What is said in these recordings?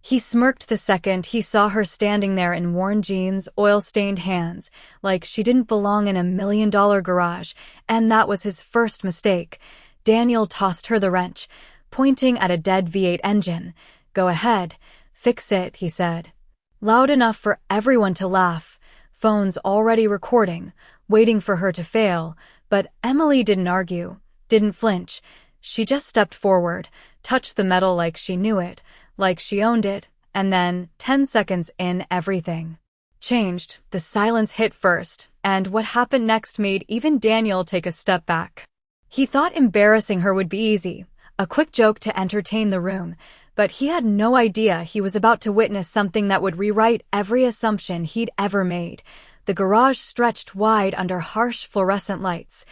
He smirked the second he saw her standing there in worn jeans, oil-stained hands, like she didn't belong in $1 million garage, and that was his first mistake. Daniel tossed her the wrench, pointing at a dead V8 engine. "Go ahead, fix it," he said. Loud enough for everyone to laugh, phones already recording, waiting for her to fail, but Emily didn't argue, didn't flinch. She just stepped forward, touched the metal like she knew it, like she owned it, and then, 10 seconds in, everything changed. The silence hit first, and what happened next made even Daniel take a step back. He thought embarrassing her would be easy, a quick joke to entertain the room, but he had no idea he was about to witness something that would rewrite every assumption he'd ever made. The garage stretched wide under harsh fluorescent lights,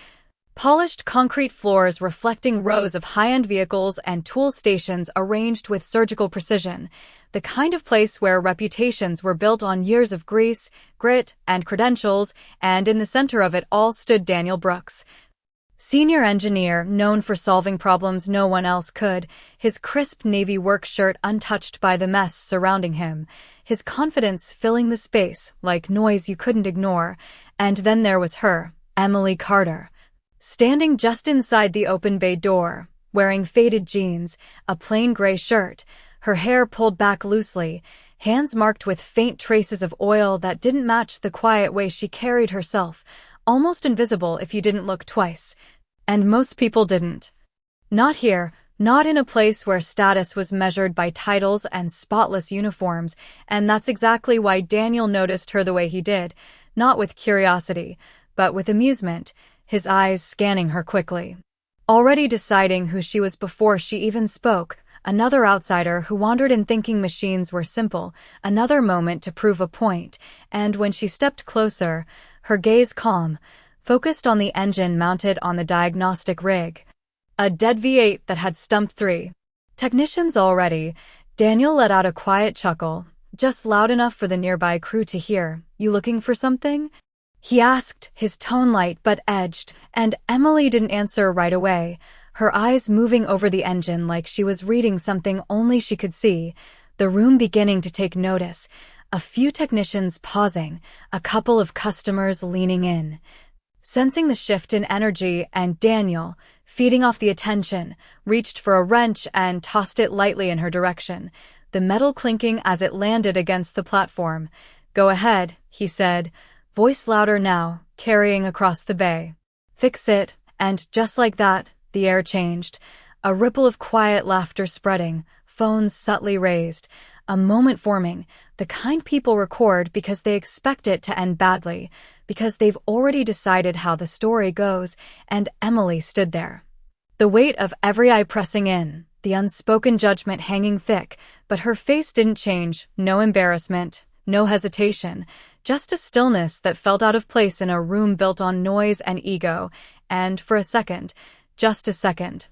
polished concrete floors reflecting rows of high-end vehicles and tool stations arranged with surgical precision, the kind of place where reputations were built on years of grease, grit, and credentials, and in the center of it all stood Daniel Brooks, senior engineer known for solving problems no one else could, his crisp navy work shirt untouched by the mess surrounding him, his confidence filling the space like noise you couldn't ignore. And then there was her, Emily Carter, standing just inside the open bay door, wearing faded jeans, a plain gray shirt, her hair pulled back loosely, hands marked with faint traces of oil that didn't match the quiet way she carried herself, almost invisible if you didn't look twice. And most people didn't. Not here, not in a place where status was measured by titles and spotless uniforms, and that's exactly why Daniel noticed her the way he did, not with curiosity, but with amusement, his eyes scanning her quickly. Already deciding who she was before she even spoke, another outsider who wandered in thinking machines were simple, another moment to prove a point, and when she stepped closer, her gaze calm, focused on the engine mounted on the diagnostic rig. A dead V8 that had stumped 3 technicians already. Daniel let out a quiet chuckle, just loud enough for the nearby crew to hear. "You looking for something?" he asked, his tone light but edged, and Emily didn't answer right away, her eyes moving over the engine like she was reading something only she could see, the room beginning to take notice, a few technicians pausing, a couple of customers leaning in. Sensing the shift in energy, and Daniel, feeding off the attention, reached for a wrench and tossed it lightly in her direction, the metal clinking as it landed against the platform. "Go ahead," he said, voice louder now, carrying across the bay. "Fix it," and just like that, the air changed, a ripple of quiet laughter spreading, phones subtly raised, a moment forming, the kind people record because they expect it to end badly, because they've already decided how the story goes, and Emily stood there. The weight of every eye pressing in, the unspoken judgment hanging thick, but her face didn't change, no embarrassment, no hesitation, just a stillness that felt out of place in a room built on noise and ego, and for a second, just a second,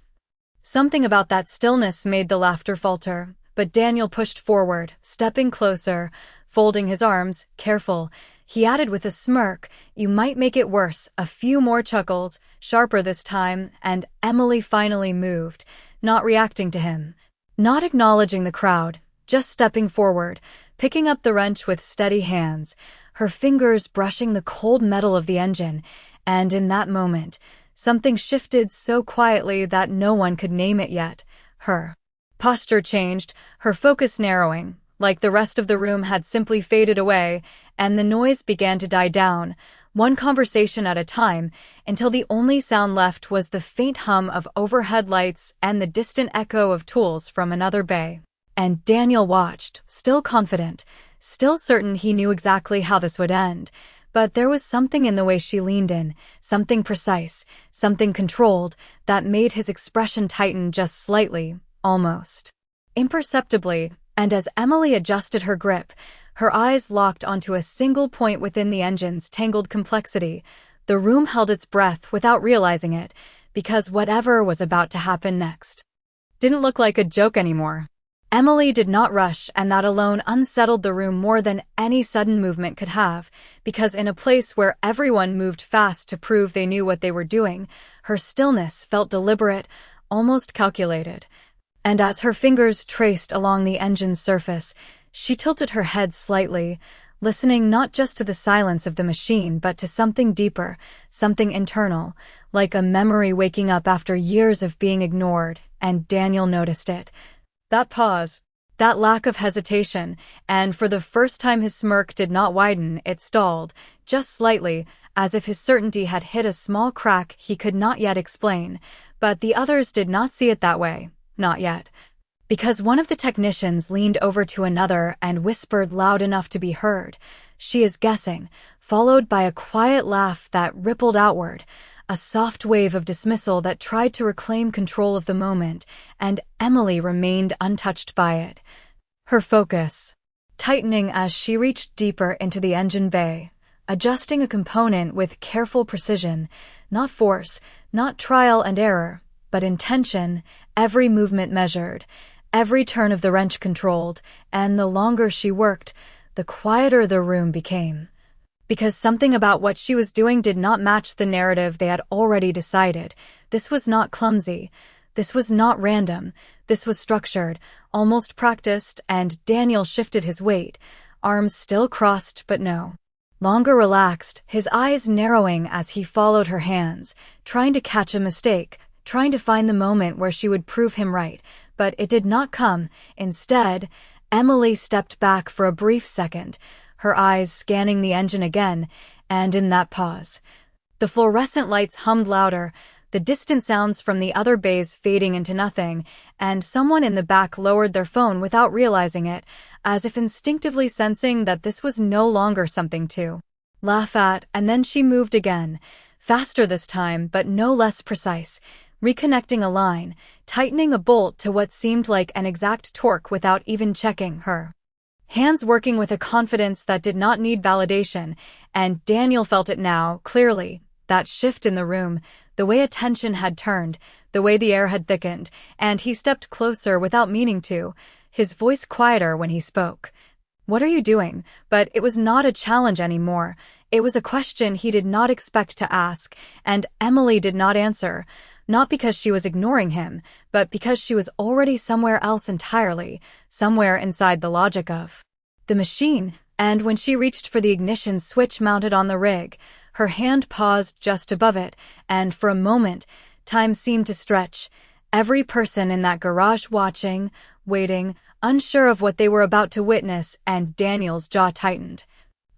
something about that stillness made the laughter falter, but Daniel pushed forward, stepping closer, folding his arms, careful. He added with a smirk, "You might make it worse." A few more chuckles, sharper this time, and Emily finally moved, not reacting to him, not acknowledging the crowd, just stepping forward, picking up the wrench with steady hands, her fingers brushing the cold metal of the engine, and in that moment, something shifted so quietly that no one could name it yet. Her posture changed, her focus narrowing, like the rest of the room had simply faded away, and the noise began to die down, one conversation at a time, until the only sound left was the faint hum of overhead lights and the distant echo of tools from another bay. And Daniel watched, still confident, still certain he knew exactly how this would end, but there was something in the way she leaned in, something precise, something controlled, that made his expression tighten just slightly, almost imperceptibly, and as Emily adjusted her grip, her eyes locked onto a single point within the engine's tangled complexity. The room held its breath without realizing it, because whatever was about to happen next didn't look like a joke anymore. Emily did not rush, and that alone unsettled the room more than any sudden movement could have, because in a place where everyone moved fast to prove they knew what they were doing, her stillness felt deliberate, almost calculated. And as her fingers traced along the engine's surface, she tilted her head slightly, listening not just to the silence of the machine but to something deeper, something internal, like a memory waking up after years of being ignored, and Daniel noticed it. That pause, that lack of hesitation, and for the first time his smirk did not widen, it stalled, just slightly, as if his certainty had hit a small crack he could not yet explain, but the others did not see it that way, not yet. Because one of the technicians leaned over to another and whispered loud enough to be heard, "She is guessing," followed by a quiet laugh that rippled outward, a soft wave of dismissal that tried to reclaim control of the moment, and Emily remained untouched by it. Her focus tightening as she reached deeper into the engine bay, adjusting a component with careful precision, not force, not trial and error, but intention, every movement measured, every turn of the wrench controlled, and the longer she worked, the quieter the room became. Because something about what she was doing did not match the narrative they had already decided. This was not clumsy. This was not random. This was structured, almost practiced, and Daniel shifted his weight, arms still crossed but no longer relaxed, his eyes narrowing as he followed her hands, trying to catch a mistake, trying to find the moment where she would prove him right, but it did not come. Instead, Emily stepped back for a brief second, her eyes scanning the engine again, and in that pause, the fluorescent lights hummed louder, the distant sounds from the other bays fading into nothing, and someone in the back lowered their phone without realizing it, as if instinctively sensing that this was no longer something to laugh at, and then she moved again, faster this time but no less precise, reconnecting a line, tightening a bolt to what seemed like an exact torque without even checking, her hands working with a confidence that did not need validation, and Daniel felt it now, clearly, that shift in the room, the way attention had turned, the way the air had thickened, and he stepped closer without meaning to, his voice quieter when he spoke. "What are you doing?" But it was not a challenge anymore. It was a question he did not expect to ask, and Emily did not answer, not because she was ignoring him, but because she was already somewhere else entirely, somewhere inside the logic of the machine. And when she reached for the ignition switch mounted on the rig, her hand paused just above it, and for a moment, time seemed to stretch. Every person in that garage watching, waiting, unsure of what they were about to witness, and Daniel's jaw tightened.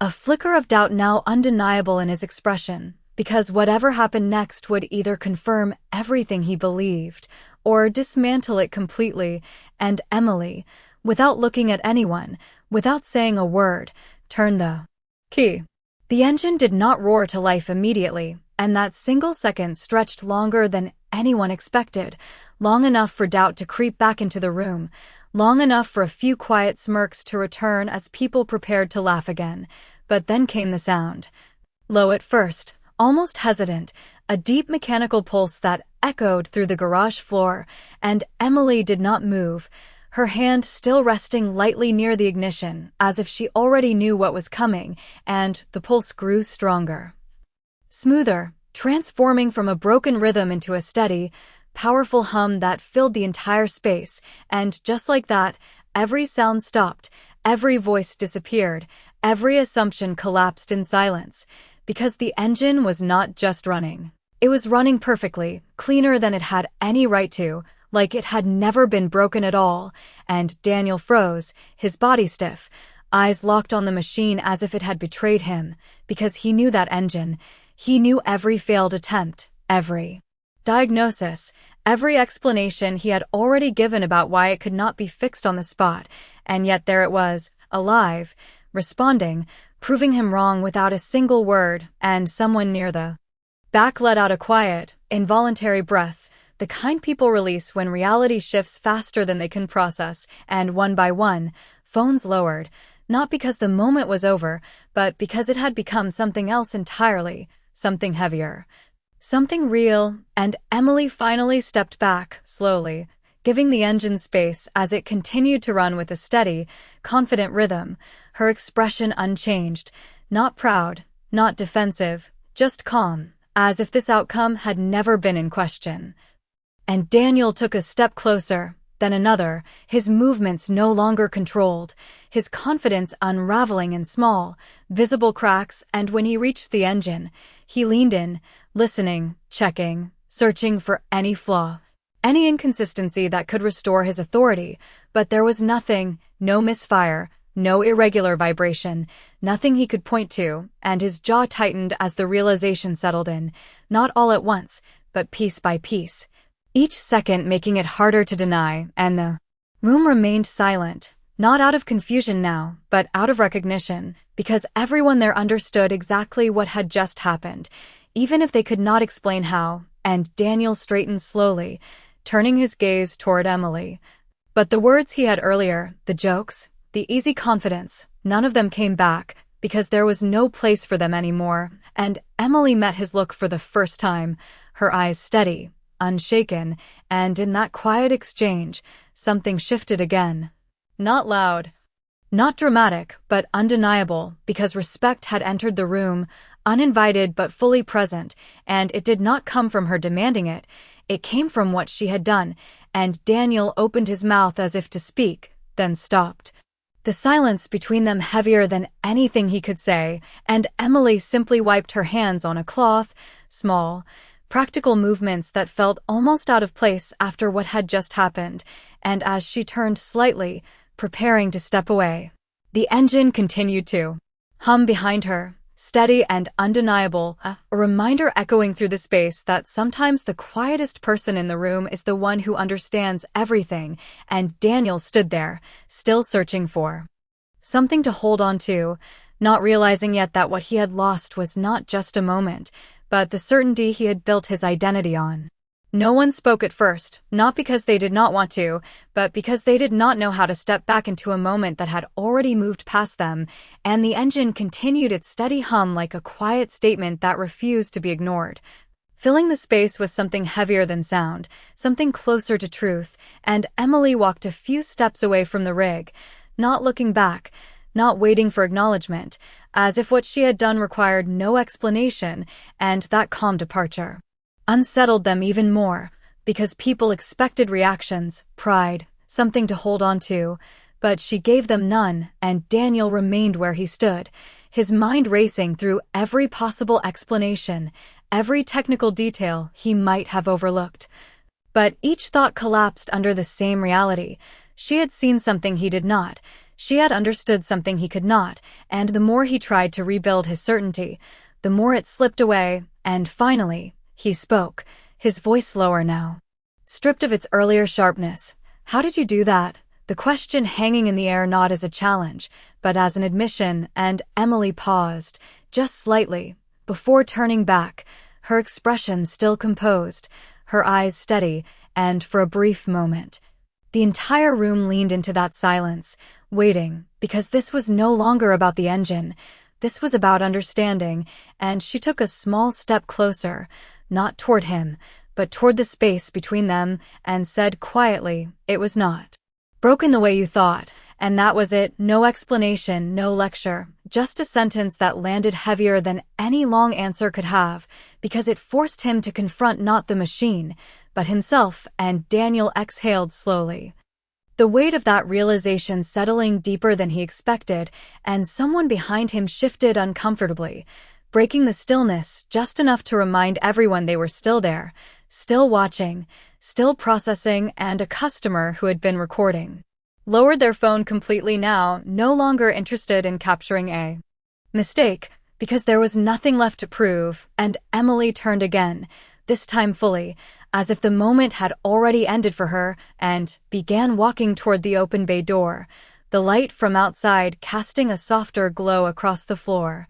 A flicker of doubt now undeniable in his expression, because whatever happened next would either confirm everything he believed, or dismantle it completely, and Emily, without looking at anyone, without saying a word, turned the key. The engine did not roar to life immediately, and that single second stretched longer than anyone expected, long enough for doubt to creep back into the room, long enough for a few quiet smirks to return as people prepared to laugh again. But then came the sound. Low at first, almost hesitant, a deep mechanical pulse that echoed through the garage floor, and Emily did not move, her hand still resting lightly near the ignition, as if she already knew what was coming, and the pulse grew stronger. Smoother, transforming from a broken rhythm into a steady, powerful hum that filled the entire space, and just like that, every sound stopped, every voice disappeared, every assumption collapsed in silence, because the engine was not just running. It was running perfectly, cleaner than it had any right to, like it had never been broken at all, and Daniel froze, his body stiff, eyes locked on the machine as if it had betrayed him, because he knew that engine, he knew every failed attempt, every diagnosis, every explanation he had already given about why it could not be fixed on the spot, and yet there it was, alive, responding, proving him wrong without a single word, and someone near the back let out a quiet, involuntary breath, the kind people release when reality shifts faster than they can process, and one by one, phones lowered, not because the moment was over, but because it had become something else entirely, something heavier, something real, and Emily finally stepped back, slowly, giving the engine space as it continued to run with a steady, confident rhythm, her expression unchanged, not proud, not defensive, just calm, as if this outcome had never been in question. And Daniel took a step closer, then another, his movements no longer controlled, his confidence unraveling in small, visible cracks, and when he reached the engine, he leaned in, listening, checking, searching for any flaw, any inconsistency that could restore his authority, but there was nothing, no misfire, no irregular vibration, nothing he could point to, and his jaw tightened as the realization settled in, not all at once, but piece by piece, each second making it harder to deny, and the room remained silent, not out of confusion now, but out of recognition, because everyone there understood exactly what had just happened, even if they could not explain how, and Daniel straightened slowly, turning his gaze toward Emily. But the words he had earlier, the jokes, the easy confidence, none of them came back, because there was no place for them anymore, and Emily met his look for the first time, her eyes steady, unshaken, and in that quiet exchange, something shifted again. Not loud, not dramatic, but undeniable, because respect had entered the room, uninvited but fully present, and it did not come from her demanding it. It came from what she had done, and Daniel opened his mouth as if to speak, then stopped. The silence between them heavier than anything he could say, and Emily simply wiped her hands on a cloth, small, practical movements that felt almost out of place after what had just happened, and as she turned slightly, preparing to step away, the engine continued to hum behind her, steady and undeniable, a reminder echoing through the space that sometimes the quietest person in the room is the one who understands everything, and Daniel stood there, still searching for something to hold on to, not realizing yet that what he had lost was not just a moment, but the certainty he had built his identity on. No one spoke at first, not because they did not want to, but because they did not know how to step back into a moment that had already moved past them, and the engine continued its steady hum like a quiet statement that refused to be ignored, filling the space with something heavier than sound, something closer to truth, and Emily walked a few steps away from the rig, not looking back, not waiting for acknowledgement, as if what she had done required no explanation, and that calm departure unsettled them even more, because people expected reactions, pride, something to hold on to, but she gave them none, and Daniel remained where he stood, his mind racing through every possible explanation, every technical detail he might have overlooked. But each thought collapsed under the same reality. She had seen something he did not, she had understood something he could not, and the more he tried to rebuild his certainty, the more it slipped away, and finally, he spoke, his voice lower now, stripped of its earlier sharpness. How did you do that? The question hanging in the air not as a challenge, but as an admission, and Emily paused, just slightly, before turning back, her expression still composed, her eyes steady, and for a brief moment, the entire room leaned into that silence, waiting, because this was no longer about the engine, this was about understanding, and she took a small step closer, not toward him, but toward the space between them, and said quietly, "It was not broken the way you thought," and that was it, no explanation, no lecture, just a sentence that landed heavier than any long answer could have, because it forced him to confront not the machine, but himself, and Daniel exhaled slowly. The weight of that realization settling deeper than he expected, and someone behind him shifted uncomfortably, breaking the stillness just enough to remind everyone they were still there, still watching, still processing, and a customer who had been recording lowered their phone completely now, no longer interested in capturing a mistake, because there was nothing left to prove, and Emily turned again, this time fully, as if the moment had already ended for her, and began walking toward the open bay door, the light from outside casting a softer glow across the floor.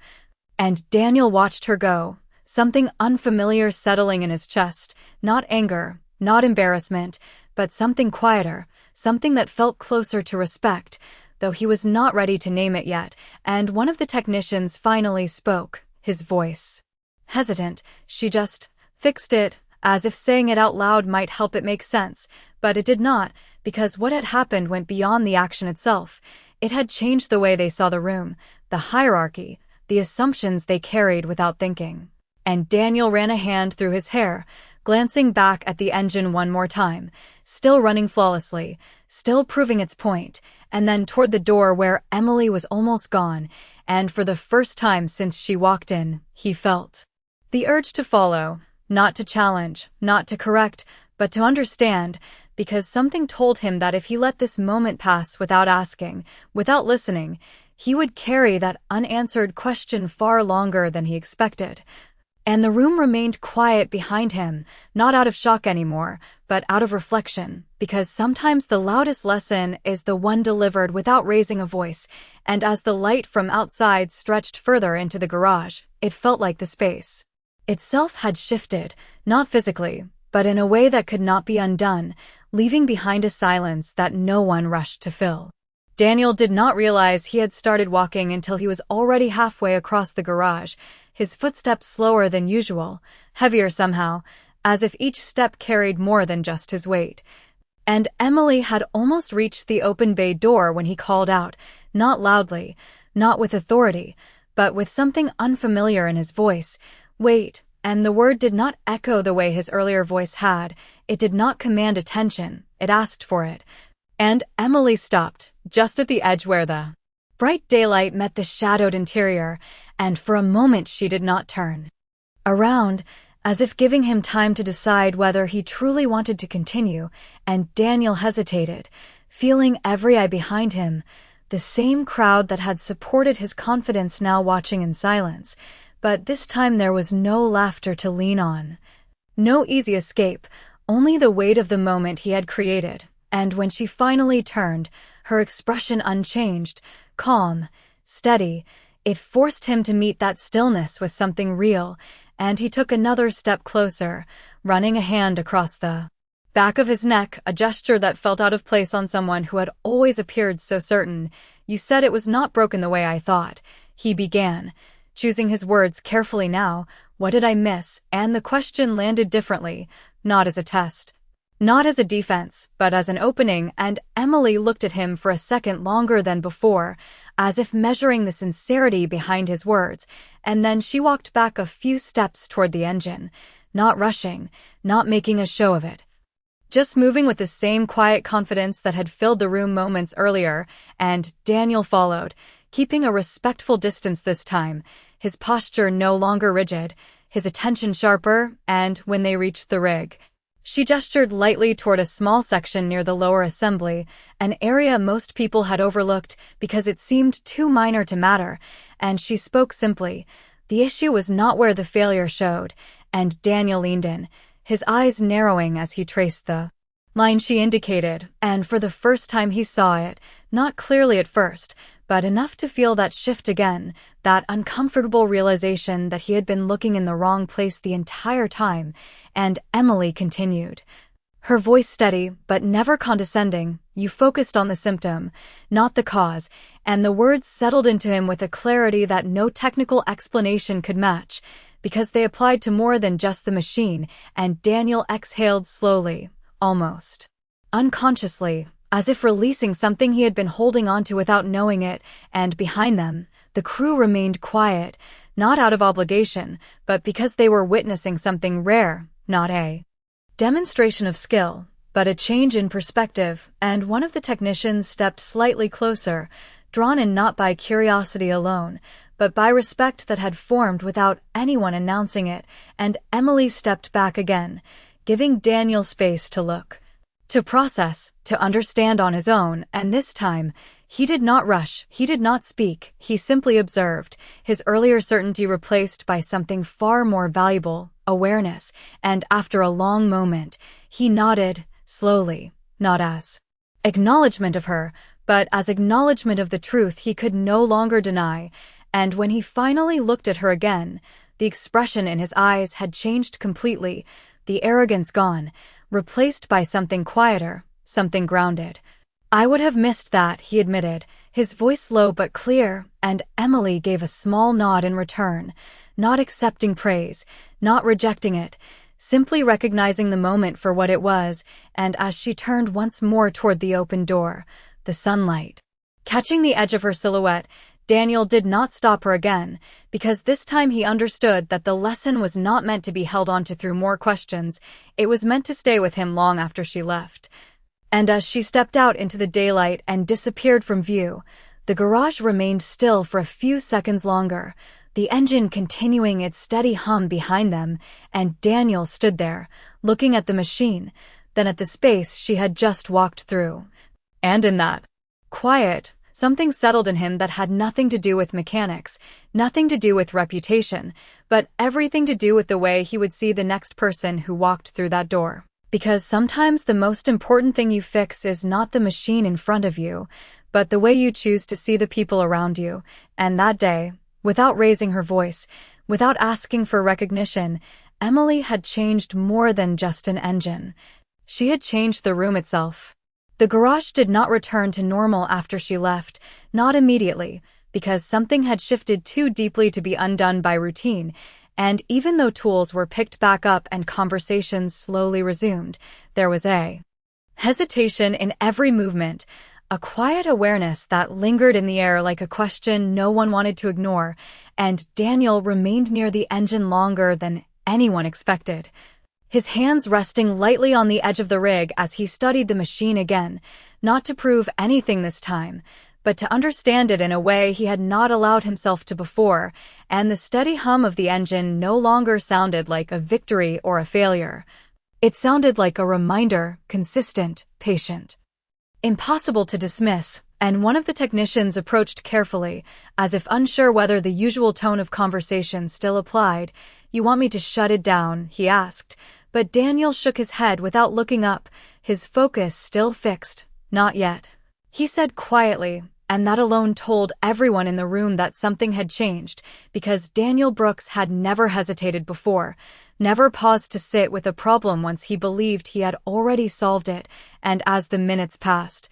And Daniel watched her go, something unfamiliar settling in his chest, not anger, not embarrassment, but something quieter, something that felt closer to respect, though he was not ready to name it yet, and one of the technicians finally spoke, his voice hesitant. She just fixed it, as if saying it out loud might help it make sense, but it did not, because what had happened went beyond the action itself. It had changed the way they saw the room, the hierarchy, the assumptions they carried without thinking. And Daniel ran a hand through his hair, glancing back at the engine one more time, still running flawlessly, still proving its point, and then toward the door where Emily was almost gone, and for the first time since she walked in, he felt the urge to follow, not to challenge, not to correct, but to understand, because something told him that if he let this moment pass without asking, without listening, he would carry that unanswered question far longer than he expected. And the room remained quiet behind him, not out of shock anymore, but out of reflection, because sometimes the loudest lesson is the one delivered without raising a voice, and as the light from outside stretched further into the garage, it felt like the space itself had shifted, not physically, but in a way that could not be undone, leaving behind a silence that no one rushed to fill. Daniel did not realize he had started walking until he was already halfway across the garage, his footsteps slower than usual, heavier somehow, as if each step carried more than just his weight. And Emily had almost reached the open bay door when he called out, not loudly, not with authority, but with something unfamiliar in his voice. Wait, and the word did not echo the way his earlier voice had. It did not command attention, it asked for it. And Emily stopped, just at the edge where the bright daylight met the shadowed interior, and for a moment she did not turn around, as if giving him time to decide whether he truly wanted to continue, and Daniel hesitated, feeling every eye behind him, the same crowd that had supported his confidence now watching in silence. But this time there was no laughter to lean on. No easy escape, only the weight of the moment he had created. And when she finally turned, her expression unchanged, calm, steady, it forced him to meet that stillness with something real, and he took another step closer, running a hand across the back of his neck, a gesture that felt out of place on someone who had always appeared so certain. "You said it was not broken the way I thought," he began, choosing his words carefully now. "What did I miss?" And the question landed differently, not as a test, not as a defense, but as an opening, and Emily looked at him for a second longer than before, as if measuring the sincerity behind his words, and then she walked back a few steps toward the engine, not rushing, not making a show of it, just moving with the same quiet confidence that had filled the room moments earlier, and Daniel followed, keeping a respectful distance this time, his posture no longer rigid, his attention sharper, and when they reached the rig, she gestured lightly toward a small section near the lower assembly, an area most people had overlooked because it seemed too minor to matter, and she spoke simply. The issue was not where the failure showed, and Daniel leaned in, his eyes narrowing as he traced the line she indicated, and for the first time he saw it, not clearly at first, but enough to feel that shift again, that uncomfortable realization that he had been looking in the wrong place the entire time, and Emily continued, her voice steady but never condescending. "You focused on the symptom, not the cause," and the words settled into him with a clarity that no technical explanation could match, because they applied to more than just the machine, and Daniel exhaled slowly, almost unconsciously, as if releasing something he had been holding onto without knowing it, and behind them, the crew remained quiet, not out of obligation, but because they were witnessing something rare, not a demonstration of skill, but a change in perspective, and one of the technicians stepped slightly closer, drawn in not by curiosity alone, but by respect that had formed without anyone announcing it, and Emily stepped back again, giving Daniel space to look, to process, to understand on his own, and this time, he did not rush, he did not speak, he simply observed, his earlier certainty replaced by something far more valuable, awareness, and after a long moment, he nodded, slowly, not as acknowledgement of her, but as acknowledgement of the truth he could no longer deny, and when he finally looked at her again, the expression in his eyes had changed completely, the arrogance gone, replaced by something quieter, something grounded. "I would have missed that," he admitted, his voice low but clear, and Emily gave a small nod in return, not accepting praise, not rejecting it, simply recognizing the moment for what it was, and as she turned once more toward the open door, the sunlight catching the edge of her silhouette, Daniel did not stop her again, because this time he understood that the lesson was not meant to be held onto through more questions, it was meant to stay with him long after she left. And as she stepped out into the daylight and disappeared from view, the garage remained still for a few seconds longer, the engine continuing its steady hum behind them, and Daniel stood there, looking at the machine, then at the space she had just walked through. And in that quiet, something settled in him that had nothing to do with mechanics, nothing to do with reputation, but everything to do with the way he would see the next person who walked through that door. Because sometimes the most important thing you fix is not the machine in front of you, but the way you choose to see the people around you. And that day, without raising her voice, without asking for recognition, Emily had changed more than just an engine. She had changed the room itself. The garage did not return to normal after she left, not immediately, because something had shifted too deeply to be undone by routine, and even though tools were picked back up and conversations slowly resumed, there was a hesitation in every movement, a quiet awareness that lingered in the air like a question no one wanted to ignore, and Daniel remained near the engine longer than anyone expected. His hands resting lightly on the edge of the rig as he studied the machine again, not to prove anything this time, but to understand it in a way he had not allowed himself to before, and the steady hum of the engine no longer sounded like a victory or a failure. It sounded like a reminder, consistent, patient. Impossible to dismiss, and one of the technicians approached carefully, as if unsure whether the usual tone of conversation still applied. "You want me to shut it down?" he asked, but Daniel shook his head without looking up, his focus still fixed. "Not yet," he said quietly, and that alone told everyone in the room that something had changed, because Daniel Brooks had never hesitated before, never paused to sit with a problem once he believed he had already solved it, and as the minutes passed,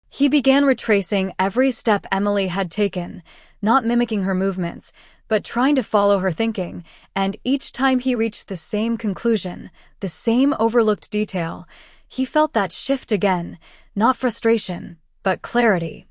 he began retracing every step Emily had taken, not mimicking her movements, but trying to follow her thinking, and each time he reached the same conclusion, the same overlooked detail, he felt that shift again, not frustration, but clarity.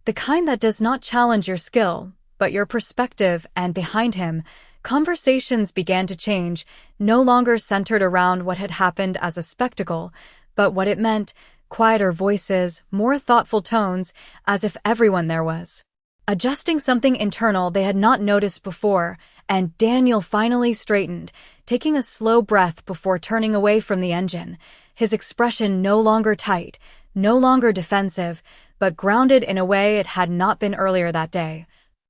The kind that does not challenge your skill, but your perspective, and behind him, conversations began to change, no longer centered around what had happened as a spectacle, but what it meant, quieter voices, more thoughtful tones, as if everyone there was adjusting something internal they had not noticed before, and Daniel finally straightened, taking a slow breath before turning away from the engine, his expression no longer tight, no longer defensive, but grounded in a way it had not been earlier that day.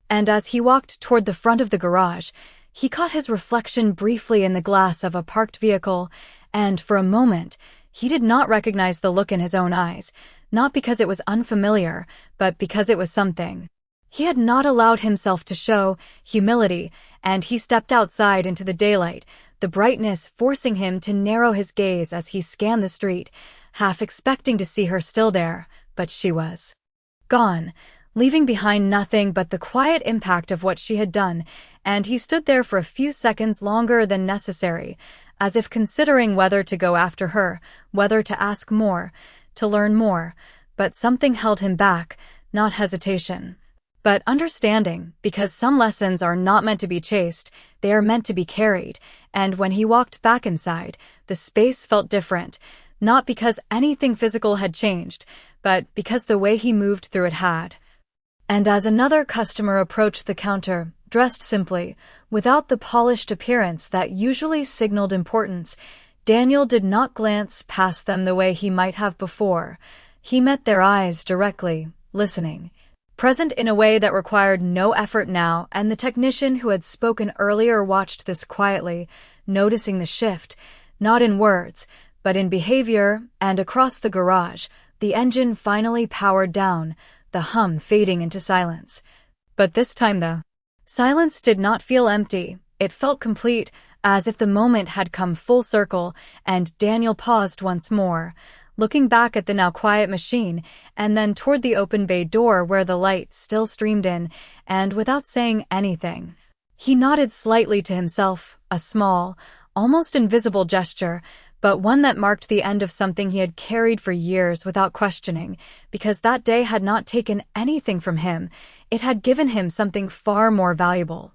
And as he walked toward the front of the garage, he caught his reflection briefly in the glass of a parked vehicle, and for a moment, he did not recognize the look in his own eyes, not because it was unfamiliar, but because it was something he had not allowed himself to show, humility, and he stepped outside into the daylight, the brightness forcing him to narrow his gaze as he scanned the street, half expecting to see her still there, but she was gone, leaving behind nothing but the quiet impact of what she had done, and he stood there for a few seconds longer than necessary, as if considering whether to go after her, whether to ask more, to learn more, but something held him back, not hesitation, but understanding, because some lessons are not meant to be chased, they are meant to be carried, and when he walked back inside, the space felt different, not because anything physical had changed, but because the way he moved through it had. And as another customer approached the counter, dressed simply, without the polished appearance that usually signaled importance, Daniel did not glance past them the way he might have before. He met their eyes directly, listening, present in a way that required no effort now, and the technician who had spoken earlier watched this quietly, noticing the shift, not in words, but in behavior, and across the garage, the engine finally powered down, the hum fading into silence. But this time the silence did not feel empty, it felt complete, as if the moment had come full circle, and Daniel paused once more, looking back at the now quiet machine, and then toward the open bay door where the light still streamed in, and without saying anything, he nodded slightly to himself, a small, almost invisible gesture, but one that marked the end of something he had carried for years without questioning, because that day had not taken anything from him. It had given him something far more valuable.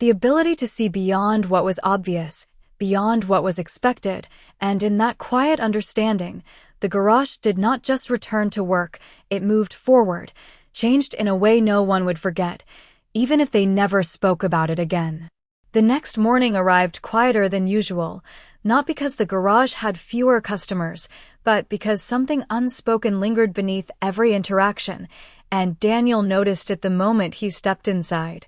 The ability to see beyond what was obvious, beyond what was expected, and in that quiet understanding, the garage did not just return to work, it moved forward, changed in a way no one would forget, even if they never spoke about it again. The next morning arrived quieter than usual, not because the garage had fewer customers, but because something unspoken lingered beneath every interaction, and Daniel noticed it the moment he stepped inside.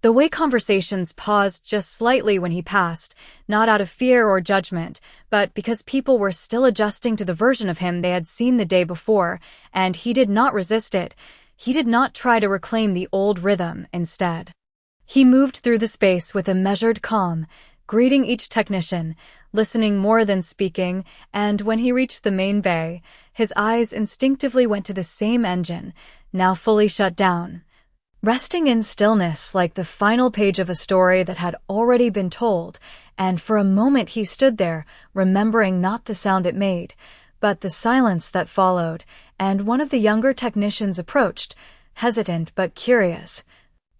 The way conversations paused just slightly when he passed, not out of fear or judgment, but because people were still adjusting to the version of him they had seen the day before, and he did not resist it. He did not try to reclaim the old rhythm instead. He moved through the space with a measured calm, greeting each technician, listening more than speaking, and when he reached the main bay, his eyes instinctively went to the same engine, now fully shut down. Resting in stillness like the final page of a story that had already been told, and for a moment he stood there, remembering not the sound it made, but the silence that followed, and one of the younger technicians approached, hesitant but curious.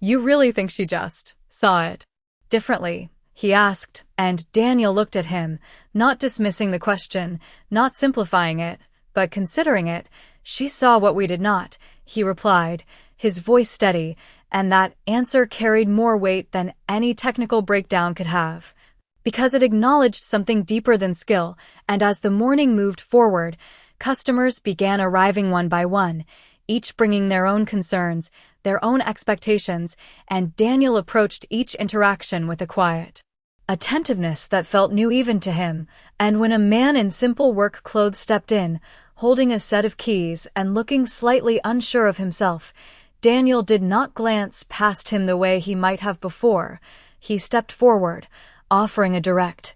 "You really think she just saw it differently?" he asked, and Daniel looked at him, not dismissing the question, not simplifying it, but considering it. "She saw what we did not," he replied, his voice steady, and that answer carried more weight than any technical breakdown could have. Because it acknowledged something deeper than skill, and as the morning moved forward, customers began arriving one by one, each bringing their own concerns, their own expectations, and Daniel approached each interaction with a quiet attentiveness that felt new even to him. And when a man in simple work clothes stepped in, holding a set of keys and looking slightly unsure of himself, Daniel did not glance past him the way he might have before. He stepped forward, offering a direct,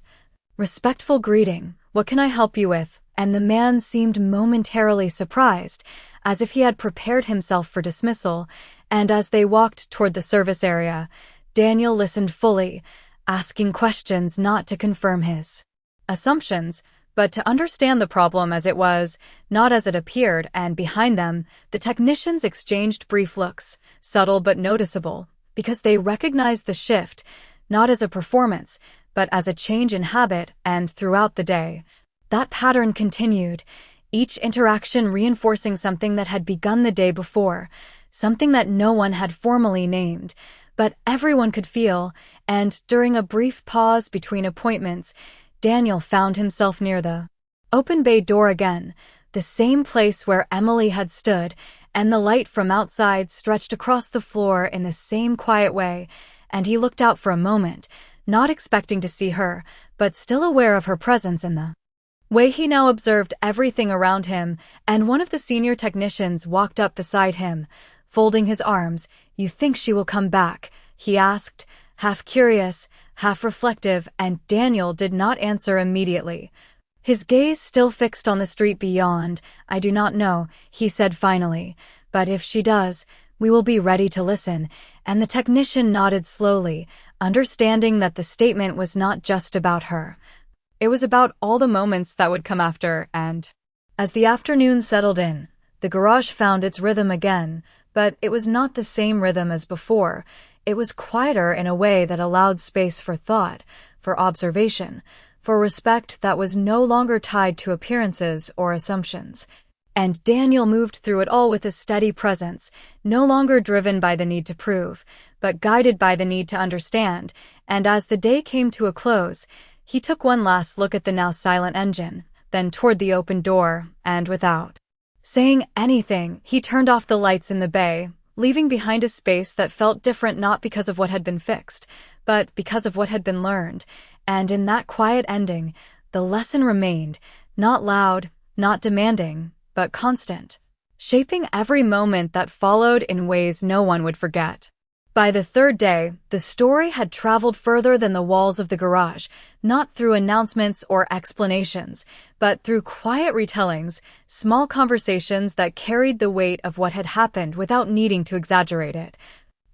respectful greeting. "What can I help you with?" And the man seemed momentarily surprised, as if he had prepared himself for dismissal, and as they walked toward the service area, Daniel listened fully, asking questions not to confirm his assumptions, but to understand the problem as it was, not as it appeared. And behind them, the technicians exchanged brief looks, subtle but noticeable, because they recognized the shift, not as a performance, but as a change in habit. And throughout the day, that pattern continued, each interaction reinforcing something that had begun the day before, something that no one had formally named, but everyone could feel. And during a brief pause between appointments, Daniel found himself near the open bay door again, the same place where Emily had stood, and the light from outside stretched across the floor in the same quiet way, and he looked out for a moment, not expecting to see her, but still aware of her presence in the way he now observed everything around him. And one of the senior technicians walked up beside him, folding his arms. "You think she will come back?" he asked, half curious, half reflective, and Daniel did not answer immediately. His gaze still fixed on the street beyond. "I do not know," he said finally, "but if she does, we will be ready to listen." And the technician nodded slowly, understanding that the statement was not just about her. It was about all the moments that would come after. And as the afternoon settled in, the garage found its rhythm again, but it was not the same rhythm as before. It was quieter in a way that allowed space for thought, for observation, for respect that was no longer tied to appearances or assumptions. And Daniel moved through it all with a steady presence, no longer driven by the need to prove, but guided by the need to understand. And as the day came to a close, he took one last look at the now silent engine, then toward the open door, and without saying anything, he turned off the lights in the bay, leaving behind a space that felt different not because of what had been fixed, but because of what had been learned. And in that quiet ending, the lesson remained, not loud, not demanding, but constant, shaping every moment that followed in ways no one would forget. By the third day, the story had traveled further than the walls of the garage, not through announcements or explanations, but through quiet retellings, small conversations that carried the weight of what had happened without needing to exaggerate it.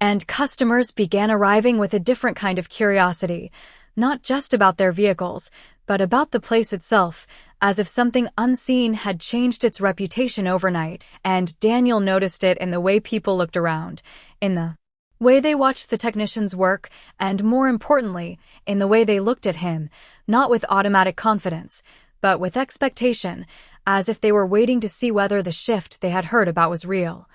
And customers began arriving with a different kind of curiosity, not just about their vehicles, but about the place itself, as if something unseen had changed its reputation overnight, and Daniel noticed it in the way people looked around, in the way they watched the technicians work, and more importantly, in the way they looked at him, not with automatic confidence, but with expectation, as if they were waiting to see whether the shift they had heard about was real.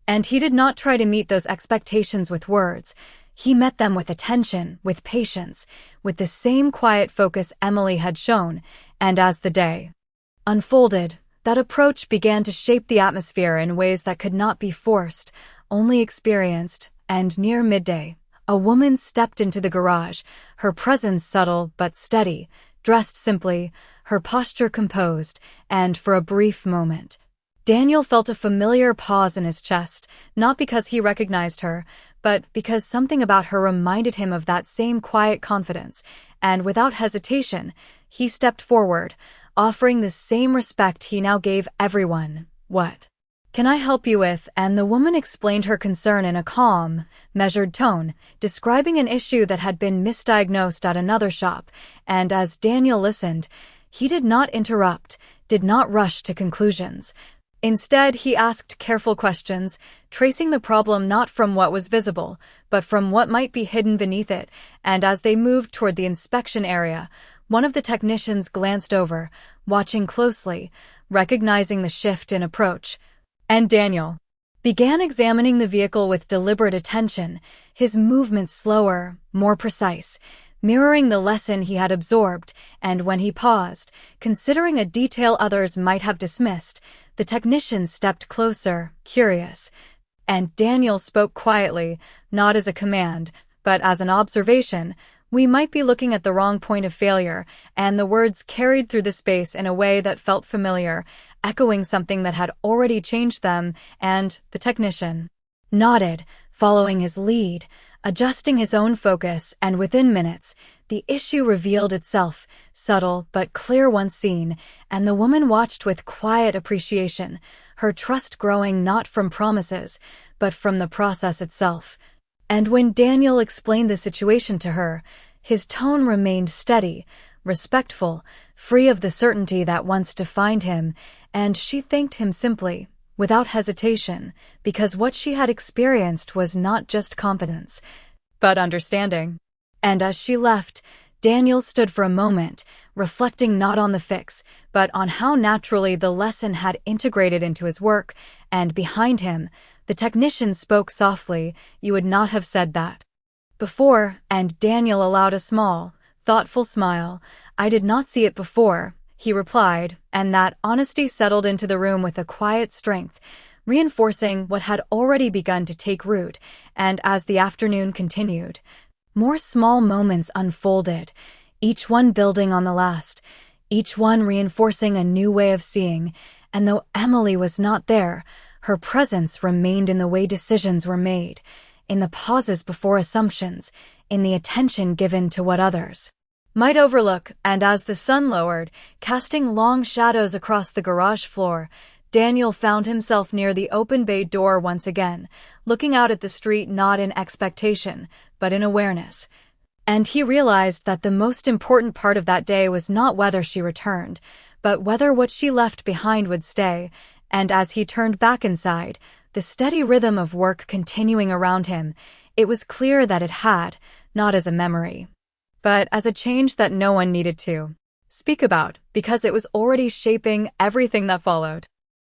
And he did not try to meet those expectations with words. He met them with attention, with patience, with the same quiet focus Emily had shown, and as the day unfolded, that approach began to shape the atmosphere in ways that could not be forced, only experienced, and near midday, a woman stepped into the garage, her presence subtle but steady, dressed simply, her posture composed, and for a brief moment, Daniel felt a familiar pause in his chest, not because he recognized her, but because something about her reminded him of that same quiet confidence, and without hesitation, he stepped forward, offering the same respect he now gave everyone. "What can I help you with?" And the woman explained her concern in a calm, measured tone, describing an issue that had been misdiagnosed at another shop, and as Daniel listened, he did not interrupt, did not rush to conclusions. Instead, he asked careful questions, tracing the problem not from what was visible, but from what might be hidden beneath it, and as they moved toward the inspection area, one of the technicians glanced over, watching closely, recognizing the shift in approach. And Daniel began examining the vehicle with deliberate attention, his movements slower, more precise, mirroring the lesson he had absorbed, and when he paused, considering a detail others might have dismissed, the technician stepped closer, curious, and Daniel spoke quietly, not as a command, but as an observation. "We might be looking at the wrong point of failure," and the words carried through the space in a way that felt familiar, echoing something that had already changed them, and the technician nodded, following his lead, adjusting his own focus, and within minutes, the issue revealed itself, subtle but clear once seen, and the woman watched with quiet appreciation, her trust growing not from promises, but from the process itself. And when Daniel explained the situation to her, his tone remained steady, respectful, free of the certainty that once defined him, and she thanked him simply, without hesitation, because what she had experienced was not just competence, but understanding. And as she left, Daniel stood for a moment, reflecting not on the fix, but on how naturally the lesson had integrated into his work, and behind him, the technician spoke softly. "You would not have said that before," and Daniel allowed a small, thoughtful smile. "I did not see it before," he replied, and that honesty settled into the room with a quiet strength, reinforcing what had already begun to take root. And as the afternoon continued, more small moments unfolded, each one building on the last, each one reinforcing a new way of seeing, and though Emily was not there, her presence remained in the way decisions were made, in the pauses before assumptions, in the attention given to what others might overlook. And as the sun lowered, casting long shadows across the garage floor, Daniel found himself near the open bay door once again, looking out at the street not in expectation, but in awareness. And he realized that the most important part of that day was not whether she returned, but whether what she left behind would stay. And as he turned back inside, the steady rhythm of work continuing around him, it was clear that it had, not as a memory, but as a change that no one needed to speak about, because it was already shaping everything that followed.